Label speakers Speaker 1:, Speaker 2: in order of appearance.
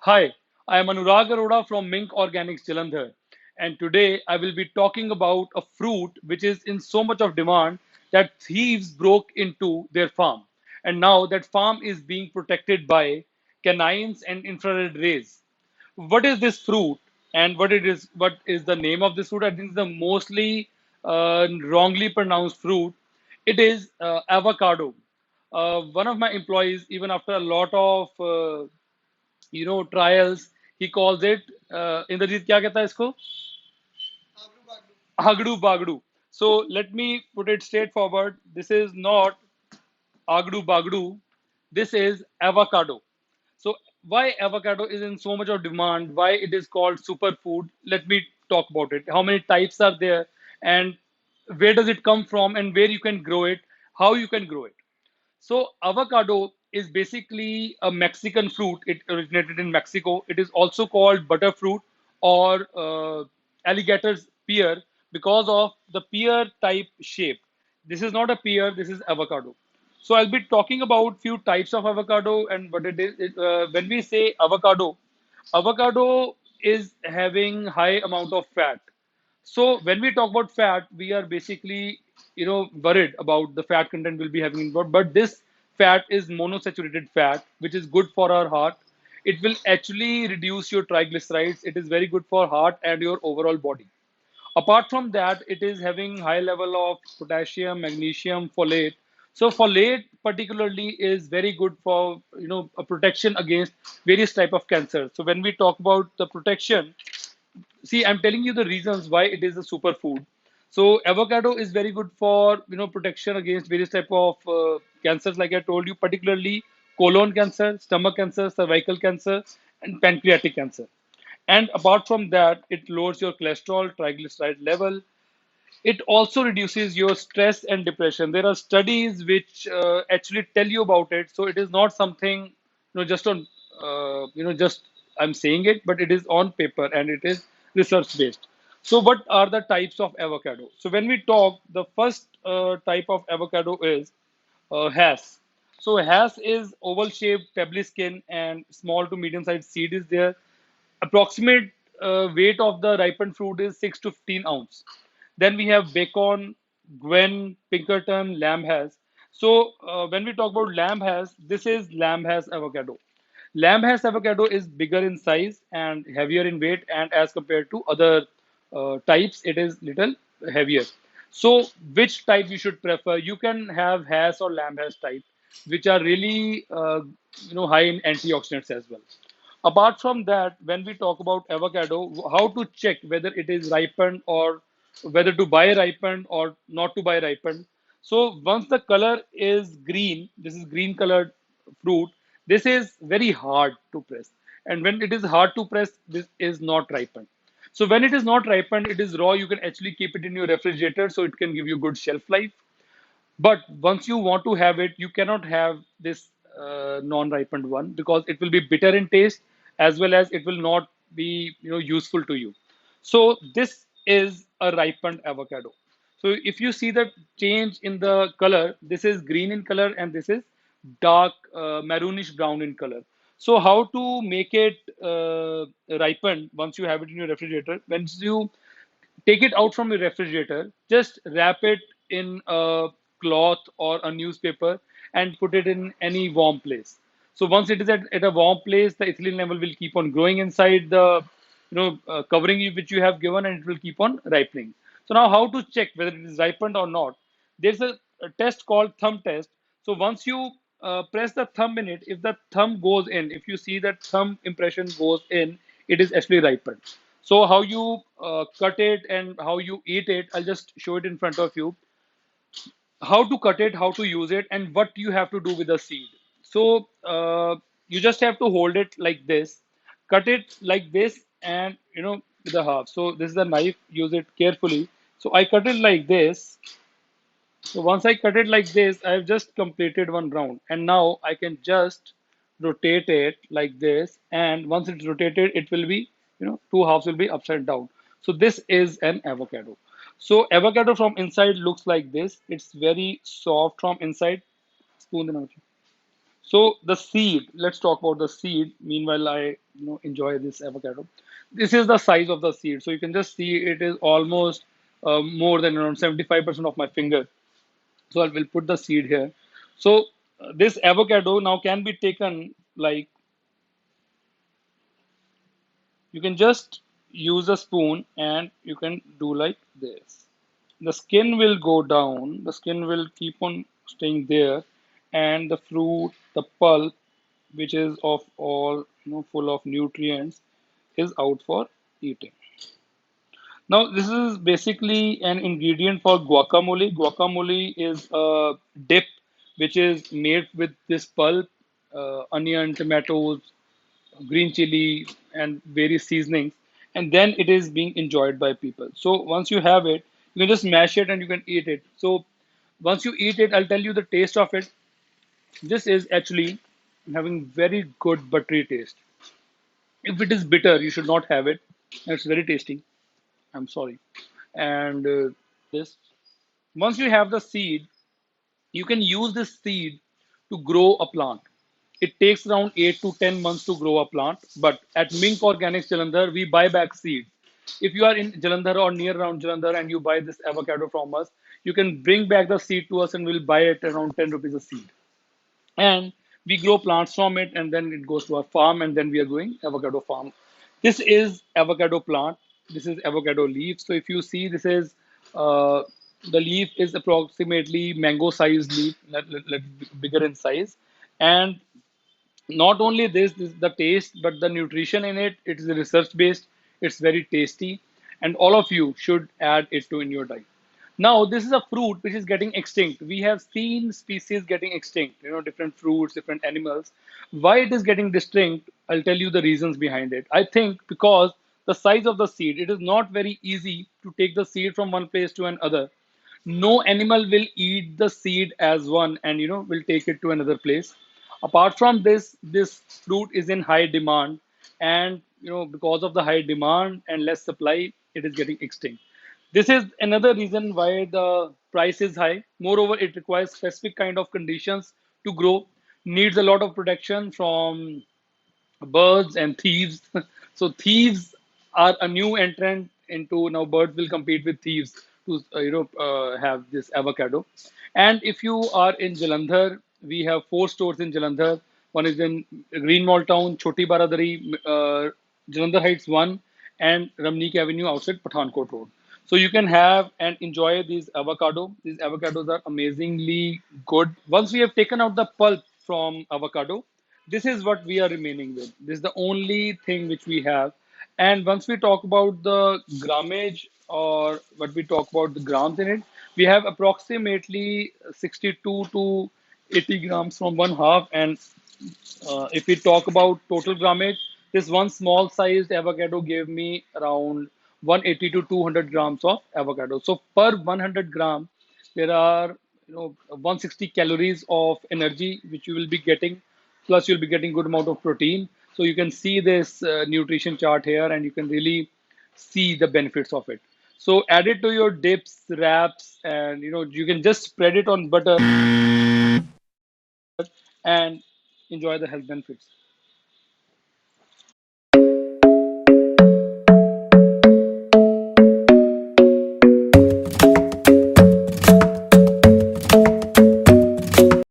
Speaker 1: Hi, I am Anurag Arora from MINK Organics Jalandhar, and today I will be talking about a fruit which is in so much of demand that thieves broke into their farm. And now that farm is being protected by canines and infrared rays. What is this fruit and what is the name of this fruit? I think the mostly wrongly pronounced fruit. It is avocado. One of my employees, even after a lot of trials, he calls it Indrajit क्या कहता है इसको agdu bagdu. So let me put it straightforward. This is not agdu bagdu. This is avocado. So why avocado is in so much of demand? Why it is called superfood? Let me talk about it. How many types are there, and where does it come from, and where you can grow it? How you can grow it? So avocado is basically a Mexican fruit. It originated in Mexico. It is also called butterfruit or alligator's pear because of the pear type shape. This is not a pear. This is avocado. So I'll be talking about few types of avocado and what it is. When we say avocado, avocado is having high amount of fat. So when we talk about fat, we are basically, worried about the fat content we'll be having in blood. But this fat is monosaturated fat, which is good for our heart. It will actually reduce your triglycerides. It is very good for heart and your overall body. Apart from that, it is having high level of potassium, magnesium, folate. So folate particularly is very good for a protection against various type of cancer. So when we talk about the protection, see, I'm telling you the reasons why it is a superfood. So avocado is very good for protection against various type of cancers, like I told you, particularly colon cancer, stomach cancer, cervical cancer, and pancreatic cancer. And apart from that, it lowers your cholesterol, triglyceride level. It also reduces your stress and depression. There are studies which actually tell you about it. So it is not something just on just I'm saying it, but it is on paper and it is research based. So what are the types of avocado? So when we talk, the first type of avocado is has. So has is oval shaped, pebbly skin, and small to medium sized seed is there. Approximate weight of the ripened fruit is 6 to 15 ounce. Then we have bacon, Gwen, Pinkerton, lamb has. So when we talk about lamb has, this is lamb has avocado. Lamb has avocado is bigger in size and heavier in weight, and as compared to other types, it is little heavier. So which type you should prefer? You can have has or lamb has type, which are really high in antioxidants as well. Apart from that, when we talk about avocado, how to check whether it is ripened or whether to buy ripened or not to buy ripened. So once the color is green, this is green colored fruit, this is very hard to press. And when it is hard to press, this is not ripened. So when it is not ripened, it is raw, you can actually keep it in your refrigerator so it can give you good shelf life. But once you want to have it, you cannot have this non-ripened one because it will be bitter in taste as well as it will not be useful to you. So this is a ripened avocado. So if you see the change in the color, this is green in color and this is dark maroonish brown in color. So how to make it ripened once you have it in your refrigerator? Once you take it out from your refrigerator, just wrap it in a cloth or a newspaper and put it in any warm place. So once it is at a warm place, the ethylene level will keep on growing inside the covering which you have given, and it will keep on ripening. So now how to check whether it is ripened or not? There's a test called thumb test. So once you press the thumb in it, if the thumb goes in, if you see that thumb impression goes in, it is actually ripened. So how you cut it and how you eat it, I'll just show it in front of you. How to cut it, how to use it, and what you have to do with the seed. So you just have to hold it like this, cut it like this, and with a half. So this is a knife. Use it carefully. So I cut it like this. So once I cut it like this, I've just completed one round. And now I can just rotate it like this. And once it's rotated, it will be, two halves will be upside down. So this is an avocado. So avocado from inside looks like this. It's very soft from inside. Spoon the nacho. So the seed, let's talk about the seed. Meanwhile, I enjoy this avocado. This is the size of the seed. So you can just see it is almost more than around 75% of my finger. So I will put the seed here. So this avocado now can be taken like you can just use a spoon and you can do like this. The skin will go down, the skin will keep on staying there, and the fruit, the pulp, which is of all full of nutrients, is out for eating. Now, this is basically an ingredient for guacamole. Guacamole is a dip which is made with this pulp, onion, tomatoes, green chili, and various seasonings, and then it is being enjoyed by people. So once you have it, you can just mash it and you can eat it. So once you eat it, I'll tell you the taste of it. This is actually having very good buttery taste. If it is bitter, you should not have it. It's very tasty. I'm sorry. And this, once you have the seed, you can use this seed to grow a plant. It takes around 8 to 10 months to grow a plant, but at MINK Organics Jalandhar, we buy back seeds. If you are in Jalandhar or near around Jalandhar and you buy this avocado from us, you can bring back the seed to us and we'll buy it around 10 rupees a seed. And we grow plants from it and then it goes to our farm and then we are growing avocado farm. This is avocado plant. This is avocado leaf. So if you see, this is uh, the leaf is approximately mango sized leaf, bigger in size. And not only this the taste, but the nutrition in it, it is research based, it's very tasty, and all of you should add it to in your diet. Now this is a fruit which is getting extinct. We have seen species getting extinct, different fruits, different animals. Why it is getting distinct, I'll tell you the reasons behind it. I think because the size of the seed, it is not very easy to take the seed from one place to another. No animal will eat the seed as one and will take it to another place. Apart from this, this fruit is in high demand, and because of the high demand and less supply, it is getting extinct. This is another reason why the price is high. Moreover, it requires specific kind of conditions to grow, needs a lot of protection from birds and thieves. So thieves are a new entrant into, now birds will compete with thieves to have this avocado. And if you are in Jalandhar, we have 4 stores in Jalandhar. One is in Green Mall Town, Choti Baradari, Jalandhar Heights 1, and Ramneek Avenue outside Pathankot Road. So you can have and enjoy these avocado. These avocados are amazingly good. Once we have taken out the pulp from avocado, this is what we are remaining with. This is the only thing which we have. And once we talk about the grammage or what we talk about the grams in it, we have approximately 62 to 80 grams from one half. And if we talk about total grammage, this one small sized avocado gave me around 180 to 200 grams of avocado. So per 100 gram, there are 160 calories of energy which you will be getting. Plus, you'll be getting good amount of protein. So you can see this nutrition chart here, and you can really see the benefits of it. So add it to your dips, wraps, and you can just spread it on butter and enjoy the health benefits.